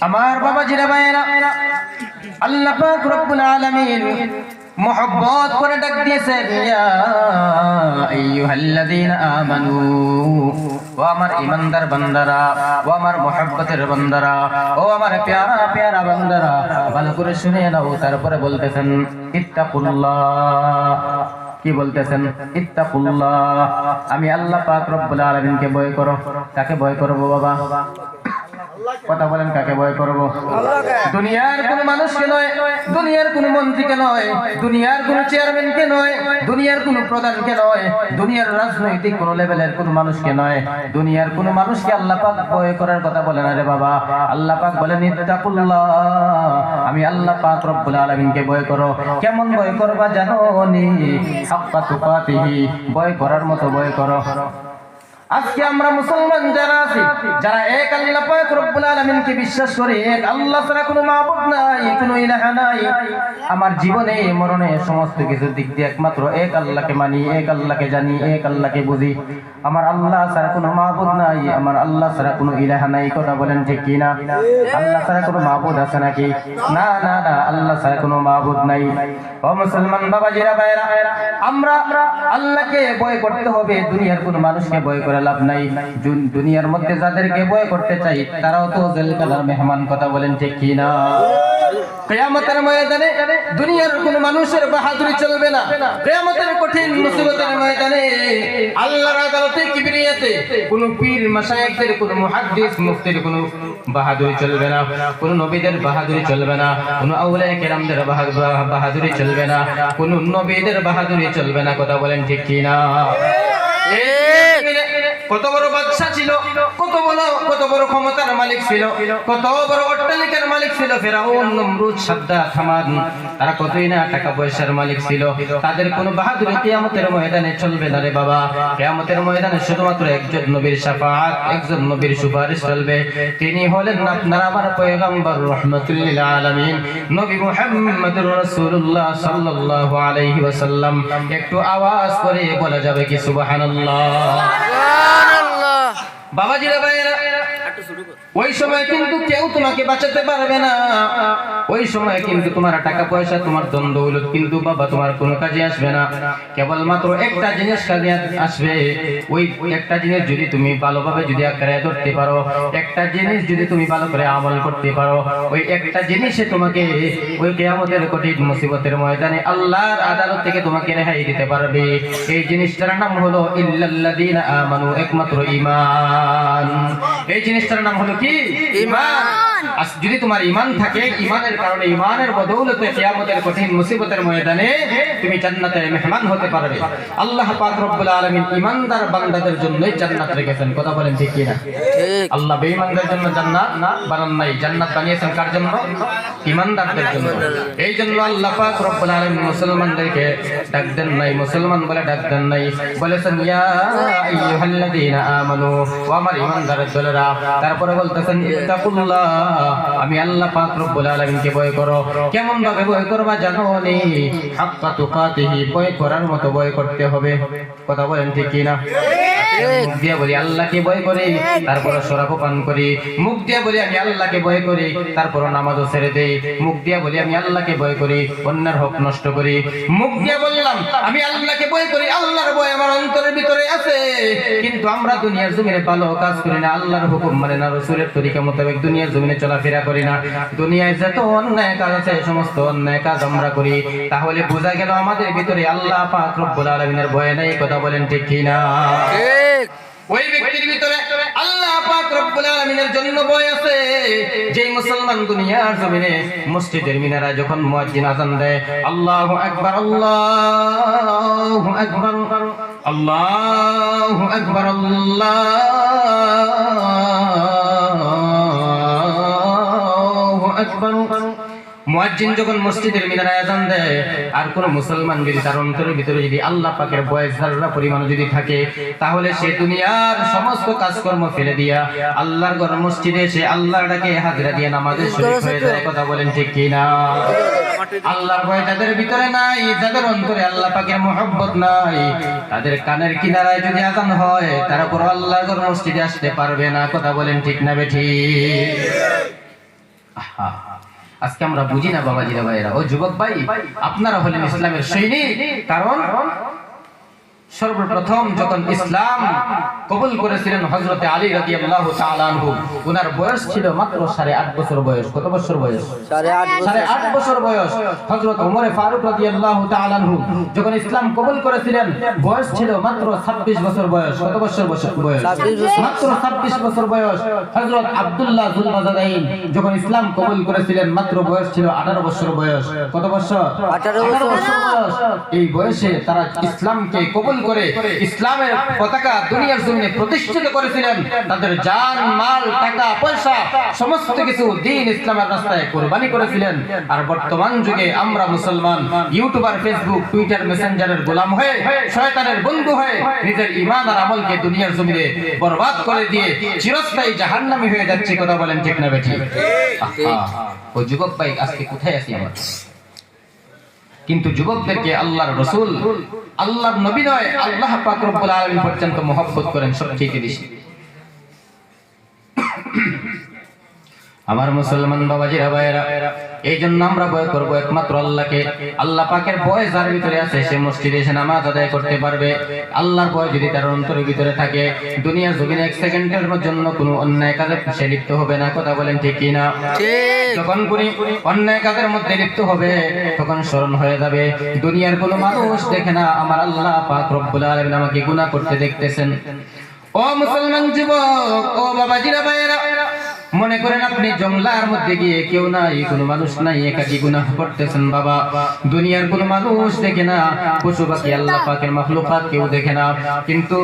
আমার বাবাজিরা ভাইয়েরা, আল্লাহ পাক রব্বুল আলামিন মোহব্বত করে ডাক দিয়েছেন, ইয়া আইয়ুহাল্লাযীনা আমানু, ও আমার ঈমানদার বান্দারা, ও আমার মোহব্বতের বান্দারা, ও আমার প্যারা প্যারা বান্দারা, ভালো করে শুনে নাও। তারপরে বলতেছেন ইত্তাকুল্লাহ। কি বলতেছেন? ইত্তাকুল্লাহ। আমি আল্লাহ পাক রব্বুল আলামিনকে ভয় করো। কাকে ভয় করব বাবা? কথা বলেন, কাকে ভয় করব? দুনিয়ার কোন মানুষকে নয়, দুনিয়ার কোন মন্ত্রীকে নয়, দুনিয়ার কোন চেয়ারম্যানকে নয়, দুনিয়ার কোন প্রধানকে নয়, দুনিয়ার রাজনৈতিক কোন লেভেলের কোন মানুষকে নয়, দুনিয়ার কোন মানুষকে আল্লাহ পাক ভয় করার কথা বলেন। আরে বাবা, আল্লাহ পাক বলেন ইত্তাকুল্লাহ। আমি আল্লাহ পাক রব্বুল আলামিনকে ভয় করো। কেমন ভয় করবা জানো নি? হাক্কা তুকাতিহি, ভয় করার মতো ভয় করো। আজকে আমরা মুসলমান যারা আছি, যারা এক আল্লাহ পাক রব্বুল আলামিনকে বিশ্বাস করি, এক আল্লাহ ছাড়া কোনো মাবুদ নাই, কোনো ইলাহা নাই। আমার জীবনে মরণে সমস্ত কিছু দিক দিয়ে একমাত্র এক আল্লাহকে মানি, এক আল্লাহকে জানি, এক আল্লাহকে বুঝি। আমার আল্লাহ ছাড়া কোনো মাবুদ নাই, আমার আল্লাহ ছাড়া কোনো ইলাহা নাই। কথা বলেন ঠিক কি না? আল্লাহ ছাড়া কোনো মাবুদ আছে নাকি? না না না, আল্লাহ ছাড়া কোনো মাবুদ নাই। ও মুসলমান বাবাজিরা ভাইরা, আমরা আল্লাহকে ভয় করতে হবে, দুনিয়ার কোনো মানুষকে ভয় করে লাভ নাই। দুনিয়ার মধ্যে যাদেরকে ভয় করতে চাই তারাও তো জেলখানার মেহমান। কথা বলেন ঠিক কি না? কিয়ামতের ময়দানে দুনিয়ার কোন মানুষের বাহাদুরি চলবে না। কিয়ামতের কঠিন মুসিবতের ময়দানে আল্লাহর আদালতে কিবরিয়াতে কোন পীর মাশায়েখদের, কোন মুহাদ্দিস মুফতির কোন বাহাদুরি চলবে না, কোন নবীদের বাহাদুরি চলবে না, কোন আউলিয়া কেরামদের বাহাদুরি চলবে না, কোন নবীদের বাহাদুরি চলবে না। কথা বলেন ঠিক কি না? কত বড় বাদশা ছিল, কত বড় ক্ষমতার মালিক ছিল, কত বড় অট্টালিকার মালিক ছিল ফেরাউন, নমরুদ, সাদ্দাত, হামান। তারা কতই না টাকা পয়সার মালিক ছিল, তাদের কোনো বাহাদুরি কিয়ামতের ময়দানে চলবে না রে বাবা। কিয়ামতের ময়দানে শুধুমাত্র একজন নবীর শাফাআত, একজন নবীর সুপারিশ চলবে। তিনি হলেন আপনার আমার পয়গম্বর রাহমাতুল লিল আলামিন, নবী মুহাম্মদুর রাসূলুল্লাহ সাল্লাল্লাহু আলাইহি ওয়াসাল্লাম। একটু আওয়াজ করে বলা যাবে কি সুবহানাল্লাহ? বাবাজিরা ভাইরা, ওই সময় কিন্তু কেউ তোমাকে বাঁচাতে পারবে না। ওই সময় কিন্তু তোমার টাকা পয়সা, তোমার ধন দৌলত কিন্তু বাবা তোমার কোনো কাজে আসবে না। কেবলমাত্র একটা জিনিস কাজে আসবে। ওই একটা জিনিস যদি তুমি ভালোভাবে যদি আঁকড়ে ধরতে পারো, একটা জিনিস যদি তুমি ভালো করে আমল করতে পারো, ওই একটা জিনিসে তোমাকে ওই কিয়ামতের কঠিন মুসিবতের ময়দানে আল্লাহর আদালত থেকে তোমাকে রেহাই দিতে পারবে। এই জিনিসটার নাম হলো ইল্লাল্লাযীনা আমানু, একমাত্র ঈমান। এই জিনিসটার নাম হলো কি? ঈমান। যদি তোমার ঈমান থাকে, ঈমানের কারণে, ঈমানের বদৌলতে কিয়ামতের কঠিন মুসিবতের ময়দানে তুমি জান্নাতের মেহমান হতে পারবে। আল্লাহ পাক রব্বুল আলামিন ঈমানদার বান্দাদের জন্যই জান্নাত রেখেছেন। কথা বলেন ঠিক কি না? আল্লাহ বেঈমানদের জন্য জান্নাত বানান নাই, জান্নাত বানিয়েছেন কার জন্য? ঈমানদারদের জন্য। এই জন্য আল্লাহ পাক রব্বুল আলামিন মুসলমানদেরকে ডাক দেন নাই, মুসলমান বলে ডাক দেন নাই, বলেছেন ইয়া আইয়ুহাল্লাযীনা আমানু, ও আমার ঈমানদার দলেরা। তারপরে বলতেছেন ইত্তাকুল্লাহ, আমি আল্লাহ পাক রব্বুল আলামিনকে ভয় করো। কেমন ভাবে ভয় করবা জানো নি? হাক্কা তুকাতিহি, ভয় করার মতো ভয় করতে হবে। কথা বলেন ঠিক কি না? মুখ দিয়ে বলি আল্লাহকে ভয় করি, তারপর শরাব পান করি। মুখ দিয়ে বলি আমি আল্লাহকে ভয় করি, তারপর নামাজও ছেড়ে দেই। মুখ দিয়ে বলি আমি আল্লাহকে ভয় করি, অন্যের হক নষ্ট করি। মুখ দিয়ে বললাম আমি আল্লাহকে ভয় করি, আল্লাহর ভয় আমার অন্তরের ভিতরে আছে, কিন্তু আমরা দুনিয়ার জমিনে ভালো কাজ করি না, আল্লাহর হুকুম মানে না, রাসূলের তরিকা মোতাবেক দুনিয়ার জমিনে চলাফেরা করি না। দুনিয়ায় যত অন্যায় কাজ আছে সমস্ত অন্যায় কাজ আমরা করি। তাহলে বোঝা গেল আমাদের ভিতরে আল্লাহ পাক রব্বুল আলামিনের ভয় নাই। কথা বলেন ঠিক কি না? ওই ব্যক্তির ভিতরে আল্লাহ পাক রব্বুল আলামিনের জন্য ভয় আছে, যে মুসলমান দুনিয়ার জমিনে মসজিদের মিনারায় যখন মুয়াজ্জিন আযান দেয় আল্লাহু আকবার, আল্লাহু আকবার, আল্লাহু আকবার, আল্লাহু আকবার, মুয়াজ্জিন যখন মসজিদের মিনারায় আযান দেয়, আর কোন মুসলমান যদি তার অন্তরের ভিতরে যদি আল্লাহ পাকের ভয় যারা পরিমাণ যদি থাকে, তাহলে সে দুনিয়ার সমস্ত কাজকর্ম ফেলে দিয়া আল্লাহর ঘর মসজিদে এসে আল্লাহর ডাকে হাজিরা দিয়ে নামাজে শরীক হয়ে যায়। কথা বলেন ঠিক কি না? আল্লাহর ভয় যাদের ভিতরে নাই, যাদের অন্তরে আল্লাহ পাকের মহব্বত নাই, তাদের কানের কিনারায় যদি আযান হয় তারপর আল্লাহর ঘর মসজিদে আসতে পারবে না। কথা বলেন ঠিক না বেঠিক? আজকে আমরা বুঝি না বাবাজিরা ভাইয়েরা, ও যুবক ভাই, আপনারা হলেন ইসলামের সৈনিক। কারণ সর্বপ্রথম যখন ইসলাম কবুল করেছিলেন হযরত আলী রাদিয়াল্লাহু তাআলা আনহু, ওনার বয়স ছিল মাত্র 8.5 বছর বয়স। কত বছর বয়স? 8.5 বছর বয়স। হযরত ওমর ফারুক রাদিয়াল্লাহু তাআলা আনহু যখন ইসলাম কবুল করেছিলেন, বয়স ছিল মাত্র 26 বছর বয়স। কত বছর বয়স? মাত্র 26 বছর বয়স। হযরত আব্দুল্লাহ যুলবাজাদাইন যখন ইসলাম কবুল করেছিলেন, মাত্র বয়স ছিল 18 বছর বয়স। কত বছর? 18 বছর বয়স। এই বয়সে তারা ইসলামকে কবুল করে ইসলামের পতাকা দুনিয়ার জমিনে প্রতিষ্ঠিত করেছিলেন। তাদের জান মাল টাকা পয়সা সমস্ত কিছু দ্বীন ইসলামের রাস্তায় কুরবানি করেছিলেন। আর বর্তমান যুগে আমরা মুসলমান ইউটিউবার, ফেসবুক, টুইটার, মেসেঞ্জারের গোলাম হয়ে, শয়তানের বন্ধু হয়ে নিজের ঈমান আর আমলকে দুনিয়ার জমিনে বরবাদ করে দিয়ে চিরস্থায়ী জাহান্নামী হয়ে যাচ্ছে। কথা বলেন ঠিক না বেঠিক? ও যুবক ভাই, আজকে কোথায় আছি আমরা? কিন্তু যুবকদেরকে আল্লাহর রাসূল, আল্লাহর নবী নয়, আল্লাহ পাক রব্বুল আলামিন পর্যন্ত মহব্বত করেন সবচেয়ে বেশি। আমার মুসলমান বাবাজিরা ভাইয়েরা, এই জন্য আমরা ভয় করবো একমাত্র আল্লাহকে। আল্লাহ পাকের ভয় যার ভিতরে আছে, সে মসজিদে এসে নামাজ আদায় করতে পারবে। আল্লাহর ভয় যদি তার অন্তরের ভিতরে থাকে, দুনিয়ার জমিনে 1 সেকেন্ডের জন্য কোনো অন্যায় কাজে সে লিপ্ত হবে না। কথা বলেন ঠিক কি না? যখন কোন অন্যায় কাজের মধ্যে লিপ্ত হবে, তখন স্মরণ হয়ে যাবে দুনিয়ার কোনো মানুষ দেখে না, আমার আল্লাহ পাক রব্বুল আলামিন আমাকে গুনাহ করতে দেখতেছেন। ও মুসলমান যুবক, ও বাবাজিরা ভাইয়েরা, মনে করেন আপনি জঙ্গলার মধ্যে গিয়ে কেউ নাই, কোনো মানুষ নাই, একাকী গুনাহ করতেছেন। বাবা, দুনিয়ার কোনো মানুষ দেখে না, পশু পাখি, আল্লাহ পাকের মাখলুকাত কেউ দেখে না, কিন্তু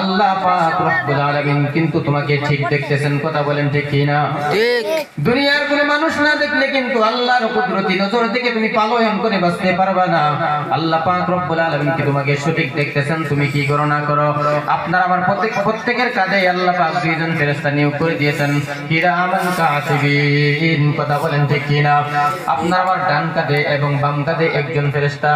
আল্লাহ পাক রব্বুল আলামিন কিন্তু তোমাকে ঠিক দেখতেছেন। কথা বলেন ঠিক কি না? ঠিক। দুনিয়ার কোনো মানুষ না দেখলে কিন্তু আল্লাহর কুদরতি নজর থেকে তুমি পালায়ন করে বাঁচতে পারবে না। আল্লাহ পাক রব্বুল আলামিন কি তোমাকে সঠিক দেখতেছেন, তুমি কি করো না করো। আপনার আমার প্রত্যেকের কাঁধে আল্লাহ পাক 2 জন ফেরেশতা নিয়োগ করে দিয়েছেন, কিরামান কাতিবিন। কথা বলেন ঠিক কি না? আপনার আমার ডান কাঁধে এবং বাম কাঁধে 1 জন ফেরেশতা,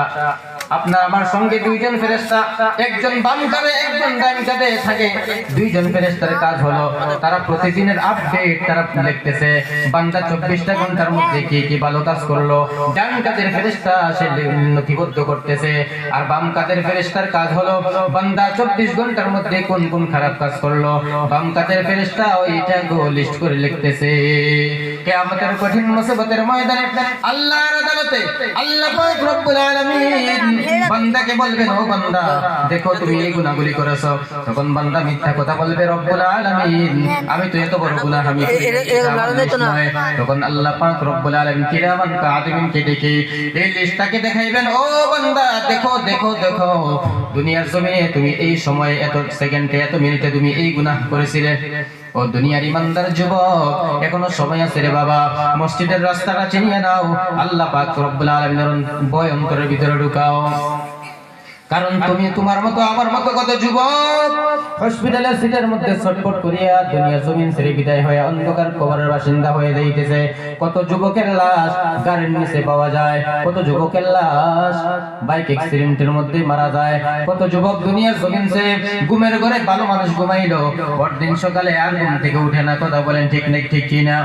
আপনার আমার সঙ্গে 2 জন ফেরেশতা, 1 জন বাম কাঁধে 1 জন ডান কাঁধে থাকে। 2 জন ফেরেশতার কাজ হলো তারা প্রতিদিনের আপডেট তারা লিখতেছে, বান্দা 24টা ঘন্টার মধ্যে কি কি ভালো কাজ করলো। ডান কাঁধের ফেরেশতা সে নথিবদ্ধ করতেছে, আর বাম কাঁধের ফেরেশতার কাজ হলো বান্দা 24 ঘন্টার মধ্যে কোন কোন খারাপ কাজ করলো। বাম কাঁধের ফেরেশতা ওইটা গো লিস্ট করে লিখতেছে। কিয়ামতের কঠিন মুসিবতের ময়দানে আল্লাহর আদালতে আল্লাহ পাক রব্বুল আলামিন বান্দাকে বলবেন, ও বান্দা দেখো তুমি এই গুনাহগুলি করেছো। তখন বান্দা মিথ্যা কথা বলবে, রব্বুল আলামিন আমি তো এত বড় গুনাহ আমি করি না। তখন আল্লাহ পাক রব্বুল আলামিন কিরামান কাতিবিন কে ডেকে এই লিস্টটাকে দেখাইবেন, ও বান্দা দেখো দেখো দেখো, দুনিয়ার জমিনে তুমি এই সময়ে এত সেকেন্ডে এত মিনিটে তুমি এই গুনাহ করেছিলে। ও দুনিয়ার ইমানদার যুবক, এখনো সময় আছে রে বাবা, মসজিদের রাস্তাটা চিনিয়ে নাও, আল্লাহ পাক রব্বুল আলামিনের ভয় অন্তরের ভিতরে ঢুকাও। কারণ তুমি তোমার মতো আমার মতো কত যুবক হসপিটালের সিটের মধ্যে ছটফট করিয়া দুনিয়ার জমিন ছেড়ে বিদায় হয়ে অন্ধকার কবরের বাসিন্দা হয়ে যাইতেছে। কত যুবকের লাশ গাড়ির নিচে পাওয়া যায়, কত যুবকের লাশ বাইক অ্যাক্সিডেন্টের মধ্যে মারা যায়, কত যুবক দুনিয়ার জমিন ছেড়ে ঘুমের ঘরে ভালো মানুষ ঘুমাইলো, পরদিন সকালে আর ঘুম থেকে উঠে না। কথা বলেন ঠিক নেই ঠিক কি না?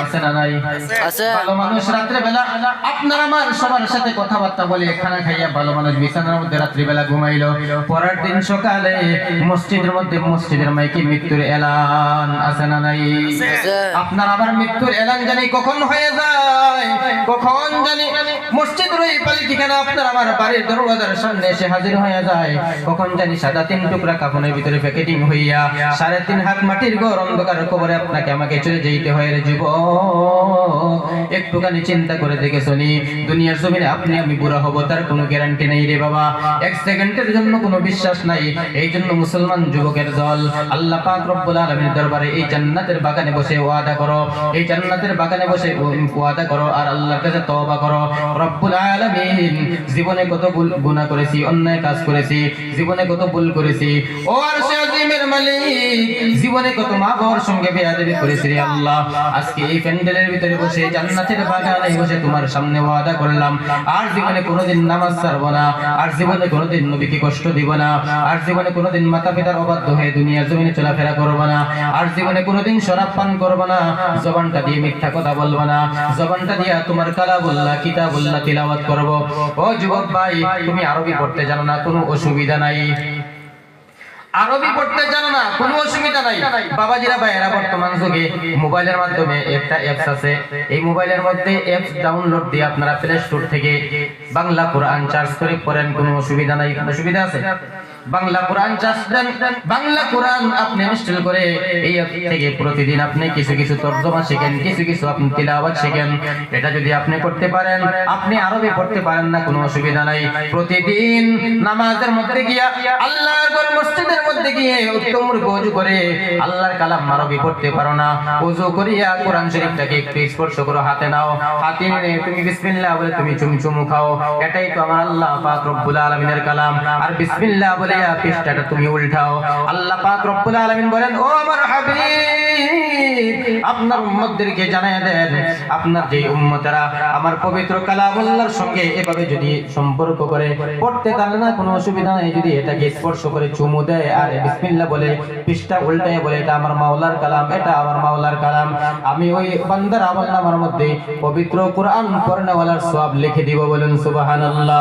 আছে না নাই? ভালো মানুষ রাত্রে বেলা আপনার আমার সবার সাথে কথাবার্তা বলে খানা খাইয়া ভালো মানুষ বিছানার মধ্যে রাত্রি বেলা ঘুমাইলো, পরের দিন সকালে মসজিদের মধ্যে মসজিদের মাইকে মৃত্যুর এলান। আছে না নাই? আপনার আবার মৃত্যুর এলান জানি কখন হয়ে যায়, কখন জানি মসজিদের ওই পালকিখানা আপনার আমার বাড়ির দরওয়াজার সামনে এসে হাজির হয়ে যায়, কখন জানি সাদা 3 টুকরা কাফনের ভিতরে প্যাকেটিং হইয়া 3.5 হাত মাটির ঘর অন্ধকার কবরে আপনাকে আমাকে চলে যেতে হয় রে যুবক। একটুখানি চিন্তা করে দেখে শুনি, দুনিয়ার জমিনে আপনি আমি বুড়া হব তার কোনো গ্যারান্টি নেই রে বাবা, 1 সেকেন্ডের জন্য কোনো বিশ্বাস নাই। এই জন্য মুসলমান যুবকের দল আল্লাহ পাক রব্বুল আলামিনের দরবারে এই জান্নাতের বাগানে বসে ওয়াদা করো, এই জান্নাতের বাগানে বসে ওয়াদা করো আর আল্লাহর কাছে তওবা করো। রব্বুল আলামিন জীবনে কত গুনাহ করেছি, অন্যায় কাজ করেছি, জীবনে কত ভুল করেছি, ও আরশে আজিমের মালিক জীবনে কত মা বাবার সঙ্গে বেয়াদবি করেছি রে আল্লাহ। আজকে এই প্যান্ডেলের ভিতরে বসে জান্নাতের বাগানে বসে তোমার সামনে ওয়াদা করলাম আর জীবনে কোনোদিন নামাজ ছাড়বো না, আর জীবনে কোনোদিন নবীকে কষ্ট দিব না, আর জীবনে কোনোদিন মাতা পিতার অবাধ্য হয়ে দুনিয়ার জমিনে চলাফেরা করব না, আর জীবনে কোনোদিন শরাব পান করব না, জবানটা দিয়ে মিথ্যা কথা বলবো না, জবানটা দিয়ে তোমার কালামুল্লাহ কিতাবুল্লাহ তিলাওয়াত করব। ও যুবক ভাই, তুমি আরবি পড়তে জানো না, কোনো অসুবিধা নাই। আরবি পড়তে জানো না, কোনো অসুবিধা নাই। বাবাজিরা ভাইয়েরা, বর্তমান যুগে মোবাইলের মাধ্যমে একটা অ্যাপস আছে, এই মোবাইলের মধ্যে অ্যাপস ডাউনলোড দিয়ে আপনারা প্লে স্টোর থেকে বাংলা কোরআন চার্জ করে পড়েন, কোনো অসুবিধা নাই। অসুবিধা আছে? বাংলা কোরআন চার্জ দেন, বাংলা কোরআন আপনি ইনস্টল করে এই অ্যাপ থেকে প্রতিদিন আপনি কিছু কিছু তরজমা শিখেন, কিছু কিছু আপনি তিলাওয়াত শিখেন। এটা যদি আপনি করতে পারেন, আপনি আরবি পড়তে পারেন না, কোনো অসুবিধা নাই। প্রতিদিন নামাজের মধ্যে গিয়া, আল্লাহর মসজিদের মধ্যে গিয়ে উত্তম রূপে ওযু করে আল্লাহর কালাম আরবি পড়তে পারো না, ওযু করিয়া কোরআন শরীফটাকে একটু স্পর্শ করো, হাতে নাও, হাতে নিয়ে তুমি বিসমিল্লাহ বলে তুমি চুমু খাও। এটাই তো আমার আল্লাহ পাক রব্বুল আলামিনের কালাম। আর বিসমিল্লাহ বলে পৃষ্ঠাটা তুমি উল্টাও। আল্লাহ পাক রব্বুল আলামিন বলেন, ও আমার হাবিব, আপনার উম্মতদেরকে জানায় দেন, আপনার যে উম্মতেরা আমার পবিত্র কালামুল্লাহর সঙ্গে এভাবে যদি সম্পর্ক করে পড়তে পারে না, কোনো অসুবিধা নেই। যদি এটাকে স্পর্শ করে চুমু দেয় আর বিসমিল্লাহ বলে পৃষ্ঠা উল্টায় বলে এটা আমার মাওলার কালাম, এটা আমার মাওলার কালাম, আমি ওই বান্দার আমলনামার মধ্যে পবিত্র কোরআন পড়নেওয়ালার সওয়াব লিখে দিব। বলেন সুবহানাল্লাহ।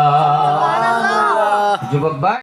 যুবক ভাই,